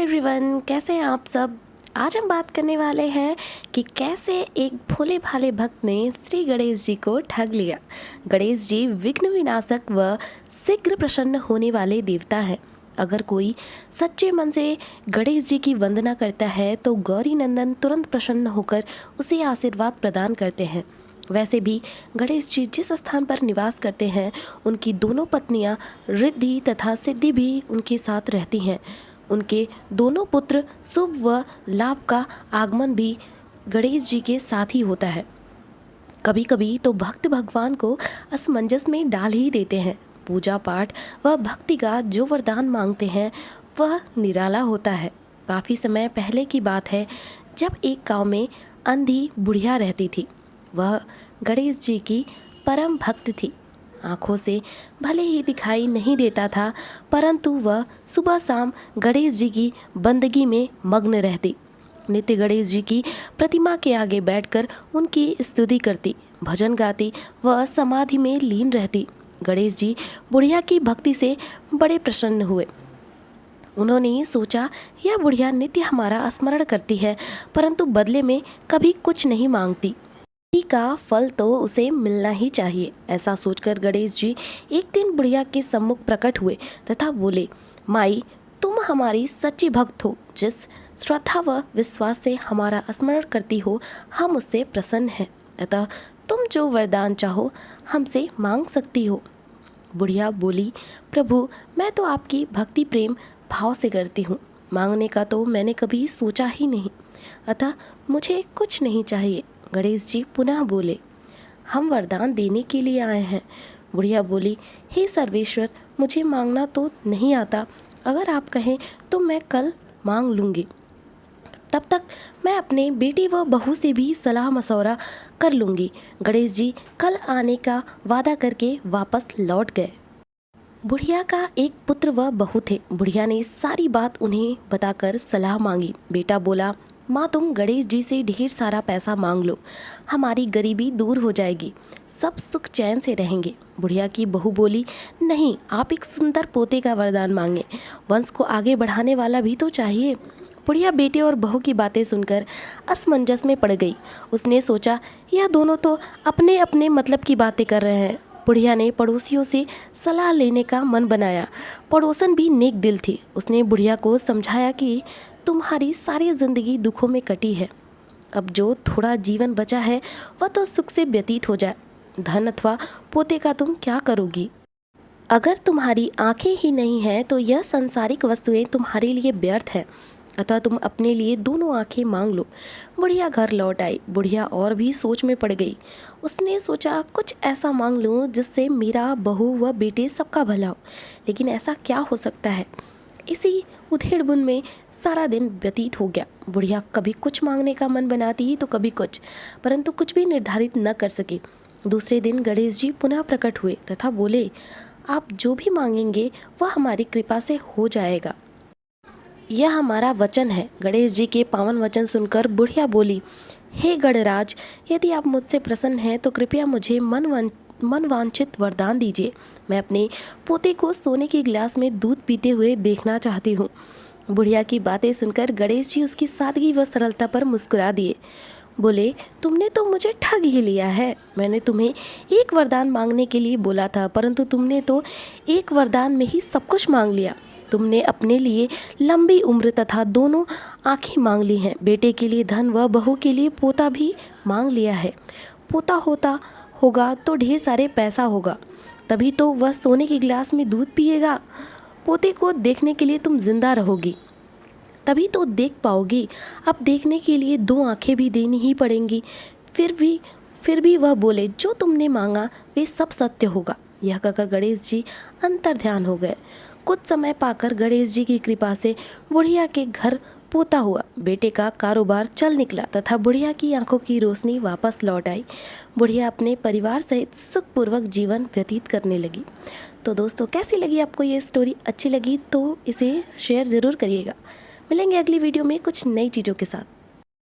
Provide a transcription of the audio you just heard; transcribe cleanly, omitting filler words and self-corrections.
Everyone, कैसे हैं आप सब। आज हम बात करने वाले हैं कि कैसे एक भोले भाले भक्त ने श्री गणेश जी को ठग लिया। गणेश जी विघ्न विनाशक व शीघ्र प्रसन्न होने वाले देवता हैं। अगर कोई सच्चे मन से गणेश जी की वंदना करता है तो गौरी नंदन तुरंत प्रसन्न होकर उसे आशीर्वाद प्रदान करते हैं। वैसे भी गणेश जी जिस स्थान पर निवास करते हैं उनकी दोनों पत्नियां रिद्धि तथा सिद्धि भी उनके साथ रहती हैं। उनके दोनों पुत्र शुभ व लाभ का आगमन भी गणेश जी के साथ ही होता है। कभी कभी तो भक्त भगवान को असमंजस में डाल ही देते हैं। पूजा पाठ व भक्ति का जो वरदान मांगते हैं वह निराला होता है। काफ़ी समय पहले की बात है, जब एक गांव में अंधी बुढ़िया रहती थी। वह गणेश जी की परम भक्त थी। आँखों से भले ही दिखाई नहीं देता था, परंतु वह सुबह शाम गणेश जी की बंदगी में मग्न रहती। नित्य गणेश जी की प्रतिमा के आगे बैठकर उनकी स्तुति करती, भजन गाती व समाधि में लीन रहती। गणेश जी बुढ़िया की भक्ति से बड़े प्रसन्न हुए। उन्होंने सोचा, यह बुढ़िया नित्य हमारा स्मरण करती है, परंतु बदले में कभी कुछ नहीं मांगती, का फल तो उसे मिलना ही चाहिए। ऐसा सोचकर गणेश जी एक दिन बुढ़िया के सम्मुख प्रकट हुए तथा बोले, माई, तुम हमारी सच्ची भक्त हो। जिस श्रद्धा व विश्वास से हमारा स्मरण करती हो, हम उससे प्रसन्न हैं। अतः तुम जो वरदान चाहो हमसे मांग सकती हो। बुढ़िया बोली, प्रभु, मैं तो आपकी भक्ति प्रेम भाव से करती हूँ। मांगने का तो मैंने कभी सोचा ही नहीं, अतः मुझे कुछ नहीं चाहिए। गणेश जी पुनः बोले, हम वरदान देने के लिए आए हैं। बुढ़िया बोली, हे सर्वेश्वर, मुझे मांगना तो नहीं आता। अगर आप कहें तो मैं कल मांग लूँगी। तब तक मैं अपने बेटी व बहू से भी सलाह मशवरा कर लूँगी। गणेश जी कल आने का वादा करके वापस लौट गए। बुढ़िया का एक पुत्र व बहू थे। बुढ़िया ने सारी बात उन्हें बताकर सलाह मांगी। बेटा बोला, माँ, तुम गणेश जी से ढेर सारा पैसा मांग लो, हमारी गरीबी दूर हो जाएगी, सब सुख चैन से रहेंगे। बुढ़िया की बहू बोली, नहीं, आप एक सुंदर पोते का वरदान मांगे, वंश को आगे बढ़ाने वाला भी तो चाहिए। बुढ़िया बेटे और बहू की बातें सुनकर असमंजस में पड़ गई। उसने सोचा, यह दोनों तो अपने अपने मतलब की बातें कर रहे हैं। बुढ़िया ने पड़ोसियों से सलाह लेने का मन बनाया। पड़ोसन भी नेक दिल थी। उसने बुढ़िया को समझाया कि तुम्हारी सारी जिंदगी दुखों में कटी है, अब जो थोड़ा जीवन बचा है वह तो सुख से व्यतीत हो जाए। धन अथवा पोते का तुम क्या करोगी? अगर तुम्हारी आंखें ही नहीं हैं तो यह सांसारिक वस्तुएं तुम्हारे लिए व्यर्थ है। अतः तुम अपने लिए दोनों आंखें मांग लो। बुढ़िया घर लौट आई। बुढ़िया और भी सोच में पड़ गई। उसने सोचा, कुछ ऐसा मांग लूँ जिससे मेरा बहू व बेटे सबका भला हो। लेकिन ऐसा क्या हो सकता है? इसी उधेड़-बुन में सारा दिन व्यतीत हो गया। बुढ़िया कभी कुछ मांगने का मन बनाती तो कभी कुछ, परंतु कुछ भी निर्धारित न कर सकी। दूसरे दिन गणेश जी पुनः प्रकट हुए तथा बोले, आप जो भी मांगेंगे वह हमारी कृपा से हो जाएगा, यह हमारा वचन है। गणेश जी के पावन वचन सुनकर बुढ़िया बोली, हे गणराज, यदि आप मुझसे प्रसन्न हैं तो कृपया मुझे मनवांछित वरदान दीजिए। मैं अपने पोते को सोने के गिलास में दूध पीते हुए देखना चाहती हूँ। बुढ़िया की बातें सुनकर गणेश जी उसकी सादगी व सरलता पर मुस्कुरा दिए। बोले, तुमने तो मुझे ठग ही लिया है। मैंने तुम्हें एक वरदान मांगने के लिए बोला था, परंतु तुमने तो एक वरदान में ही सब कुछ मांग लिया। तुमने अपने लिए लंबी उम्र तथा दोनों आँखें मांग ली हैं। बेटे के लिए धन व बहू के लिए पोता भी मांग लिया है। पोता होता होगा तो ढेर सारे पैसा होगा, तभी तो वह सोने के गिलास में दूध पिएगा। पोते को देखने के लिए तुम जिंदा रहोगी, तभी तो देख पाओगी। अब देखने के लिए दो आंखें भी देनी ही पड़ेंगी। फिर भी वह बोले, जो तुमने मांगा वे सब सत्य होगा। यह कहकर गणेश जी अंतर ध्यान हो गए। कुछ समय पाकर गणेश जी की कृपा से बुढ़िया के घर पोता हुआ। बेटे का कारोबार चल निकला तथा बुढ़िया की आंखों की रोशनी वापस लौट आई। बुढ़िया अपने परिवार सहित सुखपूर्वक जीवन व्यतीत करने लगी। तो दोस्तों, कैसी लगी आपको ये स्टोरी? अच्छी लगी तो इसे शेयर ज़रूर करिएगा। मिलेंगे अगली वीडियो में कुछ नई चीज़ों के साथ।